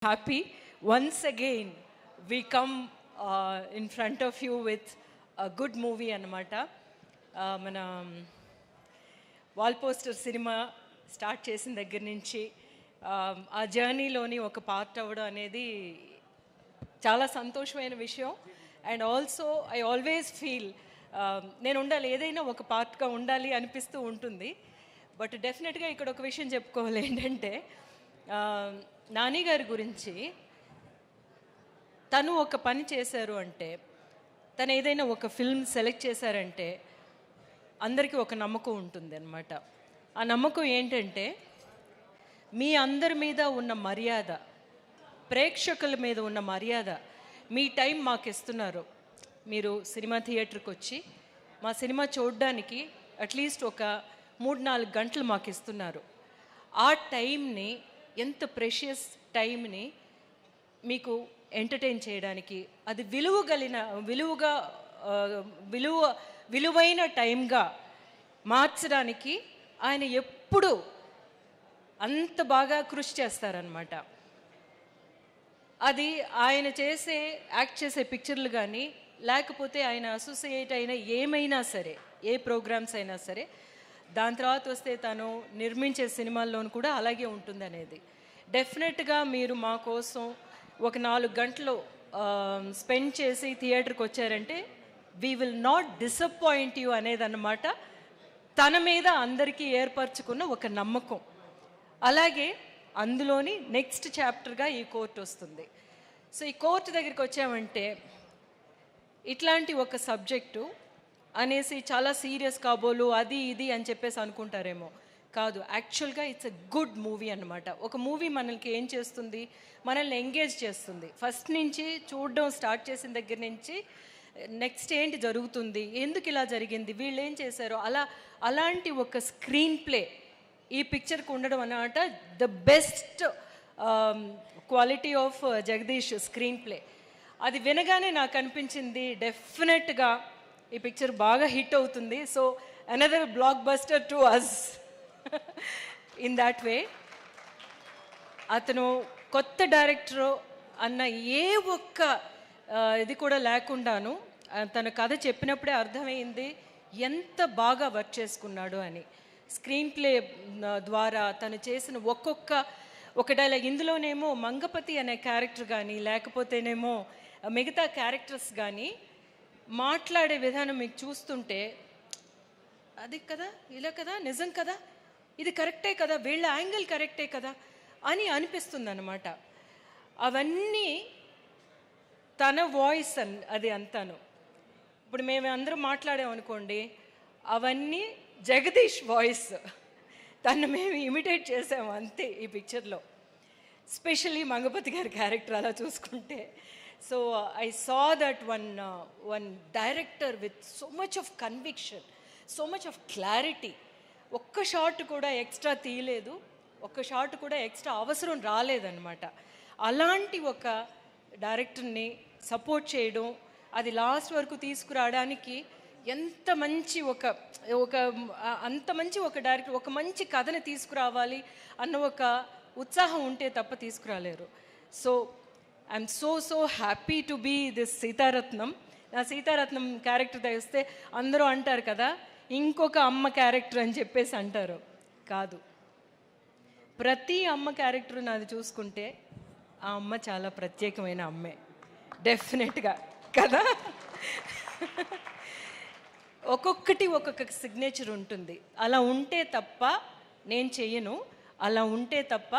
Happy. Once again, we come in front of you with a good movie అన్నమాట. మన wall poster cinema start చేసిన దగ్గర నుంచి ఆ జర్నీలోని ఒక పార్ట్ అవ్వడం అనేది చాలా సంతోషమైన విషయం. And also I always feel నేను ఉండాలి, ఏదైనా ఒక పార్ట్గా ఉండాలి అనిపిస్తూ ఉంటుంది. బట్ డెఫినెట్గా ఇక్కడ ఒక విషయం చెప్పుకోవాలి ఏంటంటే, నాని గారి గురించి తను ఒక పని చేశారు అంటే, తను ఏదైనా ఒక ఫిల్మ్ సెలెక్ట్ చేశారంటే అందరికీ ఒక నమ్మకం ఉంటుంది అన్నమాట. ఆ నమ్మకం ఏంటంటే, మీ అందరి మీద ఉన్న మర్యాద, ప్రేక్షకుల మీద ఉన్న మర్యాద, మీ టైం మాకు ఇస్తున్నారు. మీరు సినిమా థియేటర్కి వచ్చి మా సినిమా చూడడానికి అట్లీస్ట్ ఒక 3-4 గంటలు మాకు ఇస్తున్నారు. ఆ టైంని, ఎంత ప్రెషియస్ టైంని మీకు ఎంటర్టైన్ చేయడానికి, అది విలువైన టైంగా మార్చడానికి ఆయన ఎప్పుడు అంత బాగా కృషి చేస్తారనమాట. అది ఆయన యాక్ట్ చేసే పిక్చర్లు కానీ, లేకపోతే ఆయన అసోసియేట్ అయిన ఏమైనా సరే, ఏ ప్రోగ్రామ్స్ అయినా సరే, దాని తర్వాత వస్తే తను నిర్మించే సినిమాల్లోనూ కూడా అలాగే ఉంటుంది అనేది. డెఫినెట్గా మీరు మా కోసం ఒక 4 గంటలు స్పెండ్ చేసి థియేటర్కి వచ్చారంటే we will not disappoint you అనేదన్నమాట తన మీద అందరికీ ఏర్పరచుకున్న ఒక నమ్మకం. అలాగే అందులోని నెక్స్ట్ చాప్టర్గా ఈ కోర్టు వస్తుంది. సో ఈ కోర్టు దగ్గరికి వచ్చామంటే, ఇట్లాంటి ఒక సబ్జెక్టు అనేసి చాలా సీరియస్ కాబోలు అది ఇది అని చెప్పేసి అనుకుంటారేమో. కాదు, యాక్చువల్గా ఇట్స్ ఎ గుడ్ మూవీ అన్నమాట. ఒక మూవీ మనల్ని ఏం చేస్తుంది, మనల్ని ఎంగేజ్ చేస్తుంది. ఫస్ట్ నుంచి చూడడం స్టార్ట్ చేసిన దగ్గర నుంచి నెక్స్ట్ ఏంటి జరుగుతుంది, ఎందుకు ఇలా జరిగింది, వీళ్ళు ఏం చేశారు, అలాంటి ఒక స్క్రీన్ ప్లే ఈ పిక్చర్కి ఉండడం అన్నమాట. The best quality of Jagadish screen play. అది వినగానే నాకు అనిపించింది డెఫినెట్గా ఈ పిక్చర్ బాగా హిట్ అవుతుంది. So another blockbuster to us in that way. అతను కొత్త డైరెక్టరు అన్న ఏ ఒక్క ఇది కూడా లేకుండాను తన కథ చెప్పినప్పుడే అర్థమైంది ఎంత బాగా వర్క్ చేసుకున్నాడు అని. స్క్రీన్ ప్లే ద్వారా తను చేసిన ఒక డైలాగ్, ఇందులోనేమో మంగపతి అనే క్యారెక్టర్ కానీ, లేకపోతేనేమో మిగతా క్యారెక్టర్స్ కానీ మాట్లాడే విధానం మీకు చూస్తుంటే, అది కదా, ఇలా కదా, నిజం కదా, ఇది కరెక్టే కదా, వీళ్ళ యాంగిల్ కరెక్టే కదా అని అనిపిస్తుంది అన్నమాట. అవన్నీ తన వాయిస్ అది అంతాను. ఇప్పుడు మేము అందరం మాట్లాడామనుకోండి, అవన్నీ జగదీష్ వాయిస్, తను మేము ఇమిటేట్ చేసాము అంతే ఈ పిక్చర్లో. స్పెషల్లీ మంగపతి గారి క్యారెక్టర్ అలా చూసుకుంటే. So I saw that one director with so much of conviction, so much of clarity. ఒక్క షాట్ కూడా ఎక్స్ట్రా తీయలేదు, ఒక్క షాట్ కూడా ఎక్స్ట్రా అవసరం రాలేదన్నమాట. అలాంటి ఒక డైరెక్టర్ని సపోర్ట్ చేయడం, అది లాస్ట్ వరకు తీసుకురావడానికి ఎంత మంచి అంత మంచి ఒక డైరెక్టర్, ఒక మంచి కథని తీసుకురావాలి అన్న ఒక ఉత్సాహం ఉంటే తప్ప తీసుకురాలేరు. So I'm so happy to be this Seetharatnam. నా సీతారత్నం క్యారెక్టర్ తెస్తే అందరూ అంటారు కదా, ఇంకొక అమ్మ క్యారెక్టర్ అని చెప్పేసి అంటారు. కాదు, ప్రతి అమ్మ క్యారెక్టర్ నాది చూసుకుంటే ఆ అమ్మ చాలా ప్రత్యేకమైన అమ్మే, డెఫినెట్గా కదా. ఒక్కొక్కటి ఒక్కొక్క సిగ్నేచర్ ఉంటుంది. అలా ఉంటే తప్ప నేను చెయ్యను, అలా ఉంటే తప్ప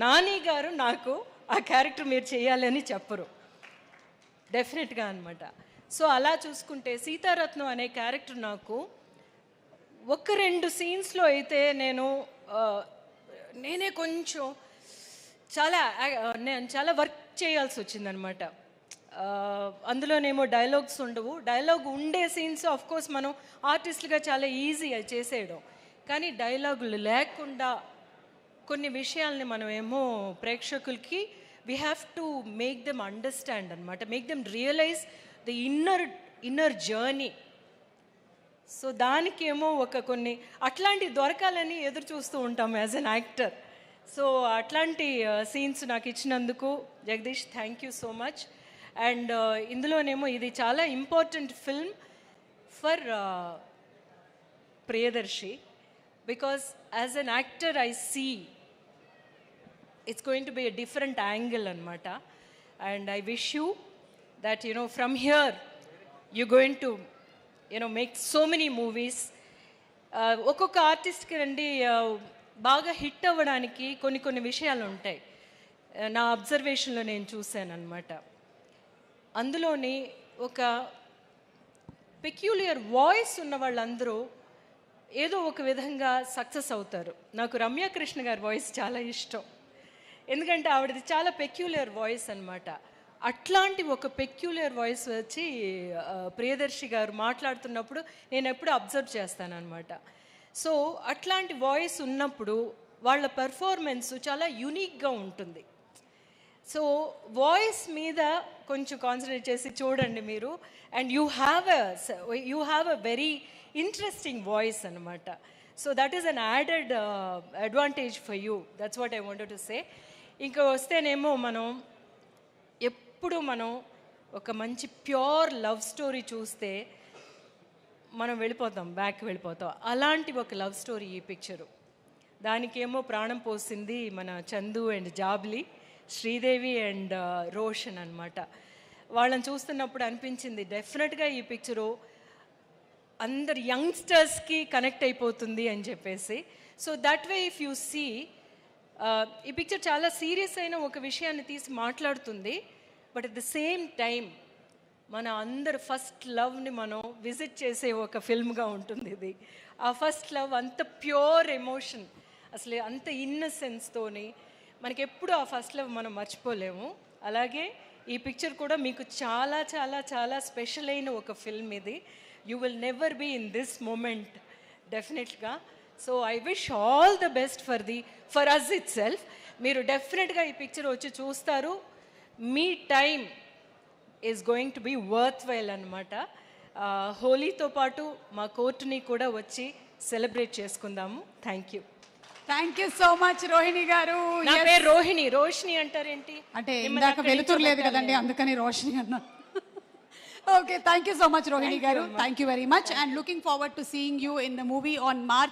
నాని గారు నాకు ఆ క్యారెక్టర్ మీరు చేయాలని చెప్పరు, డెఫినెట్గా అనమాట. సో అలా చూసుకుంటే సీతారత్నం అనే క్యారెక్టర్ నాకు 1-2 సీన్స్లో అయితే నేనే కొంచెం చాలా వర్క్ చేయాల్సి వచ్చిందనమాట. అందులోనేమో డైలాగ్స్ ఉండవు. డైలాగ్ ఉండే సీన్స్ ఆఫ్కోర్స్ మనం ఆర్టిస్టులుగా చాలా ఈజీ అది చేసేయడం. కానీ డైలాగులు లేకుండా కొన్ని విషయాల్ని మనమేమో ప్రేక్షకులకి we have to make them understand అనమాట, make them realise the inner journey. So దానికేమో కొన్ని అట్లాంటివి దొరకాలని ఎదురు చూస్తూ ఉంటాం యాజ్ అన్ యాక్టర్. సో అట్లాంటి సీన్స్ నాకు ఇచ్చినందుకు Jagadish thank you so much. And ఇందులోనేమో ఇది చాలా important film for Priyadarshi, because as an actor I see it's going to be a different angle anamata, and I wish you that from here you're going to make so many movies. ఒక్కొక్క ఆర్టిస్ట్కి రండి బాగా hit అవ్వడానికి కొన్ని విషయాలు ఉంటాయి. నా అబ్జర్వేషన్లో నేను చూశాను అనమాట. అందులోని ఒక పెక్యులియర్ వాయిస్ ఉన్న వాళ్ళందరూ ఏదో ఒక విధంగా సక్సెస్ అవుతారు. నాకు రమ్యాకృష్ణ గారి వాయిస్ చాలా ఇష్టం, ఎందుకంటే ఆవిడది చాలా పెక్యులర్ వాయిస్ అనమాట. అట్లాంటి ఒక పెక్యులర్ వాయిస్ వచ్చి ప్రియదర్శి గారు మాట్లాడుతున్నప్పుడు నేను ఎప్పుడు అబ్జర్వ్ చేస్తాను అనమాట. సో అట్లాంటి వాయిస్ ఉన్నప్పుడు వాళ్ళ పెర్ఫార్మెన్స్ చాలా యూనిక్గా ఉంటుంది. సో వాయిస్ మీద కొంచెం కాన్సన్ట్రేట్ చేసి చూడండి మీరు, and you have a very interesting voice అనమాట. So that is an added advantage for you. That's what I wanted to say. ఇంకా వస్తేనేమో ఎప్పుడు మనం ఒక మంచి ప్యూర్ లవ్ స్టోరీ చూస్తే మనం బ్యాక్ వెళ్ళిపోతాం. అలాంటి ఒక లవ్ స్టోరీ ఈ పిక్చరు. దానికేమో ప్రాణం పోసింది మన చందు అండ్ జాబ్లీ, శ్రీదేవి అండ్ రోషన్ అనమాట. వాళ్ళని చూస్తున్నప్పుడు అనిపించింది డెఫినెట్గా ఈ పిక్చరు అందరు యంగ్స్టర్స్కి కనెక్ట్ అయిపోతుంది అని చెప్పేసి. So that way if you see ఈ పిక్చర్ చాలా సీరియస్ అయిన ఒక విషయాన్ని తీసి మాట్లాడుతుంది, but at the same time మన అందరు ఫస్ట్ లవ్ని మనం విజిట్ చేసే ఒక ఫిల్మ్గా ఉంటుంది ఇది. ఆ ఫస్ట్ లవ్ అంత ప్యూర్ ఎమోషన్, అసలు అంత ఇన్నసెన్స్తోని మనకి ఎప్పుడు ఆ ఫస్ట్ లవ్ మనం మర్చిపోలేము. అలాగే ఈ పిక్చర్ కూడా మీకు చాలా చాలా చాలా స్పెషల్ అయిన ఒక ఫిల్మ్ ఇది. You will never be in this moment డెఫినెట్గా. So I wish all the best for us itself. మీరు డెఫినెట్గా ఈ పిక్చర్ వచ్చి చూస్తారు. మీ time is going to be worthwhile అనమాట. హోలీతో పాటు మా కోర్టుని కూడా వచ్చి సెలబ్రేట్ చేసుకుందాము. Thank you so much Rohini గారు. నా పేరు రోహిణి. రోషిని అంటారేంటి? అంటే ఇందాక వెలుతురు లేదు కదండి, అందుకని రోషిని అన్నా. Okay, thank you so much Rohini garu. Thank you very much, and looking forward to seeing you in the movie on March